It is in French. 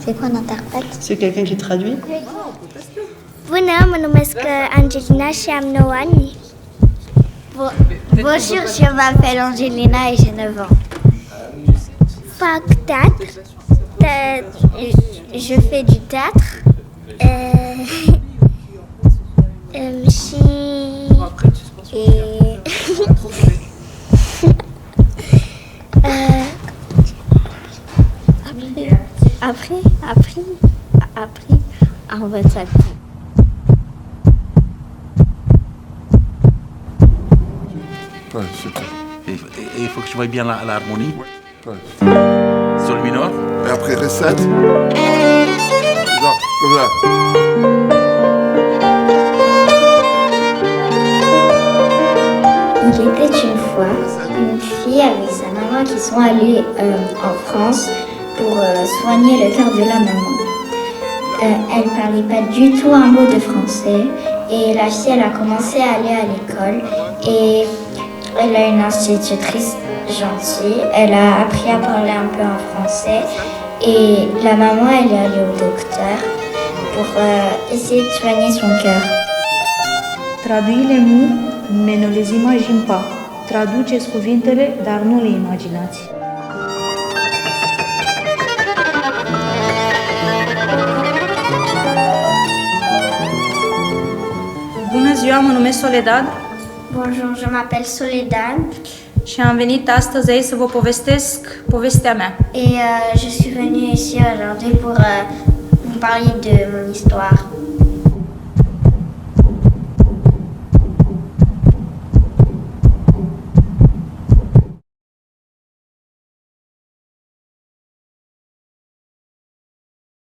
C'est quoi un interprète? C'est quelqu'un qui traduit? Bună, mă numesc Angelina și am 9 ani. Bonjour, je m'appelle Angelina et j'ai 9 ans. Fac théâtre. Je fais du théâtre. Après, on va ça. Ouais, super. Et il faut que tu voyes bien l'harmonie. Ouais. Sol mineur. Et après, recette. Voilà. Il était une fois une fille avec sa maman qui sont allées en France pour soigner le cœur de la maman. Elle ne parlait pas du tout un mot de français et la fille elle a commencé à aller à l'école et elle a une institutrice gentille. Elle a appris à parler un peu en français et la maman elle est allée au docteur pour essayer de soigner son cœur. Traduiți-le mais ne les imagine pas. Traduceți cuvintele, dar nu le imaginați. Bună ziua, mă numesc Soledad Bonjour, je m'appelle Soledad și am venit astăzi aici să vă povestesc povestea mea. et je suis venue ici aujourd'hui pour vous parler de mon histoire.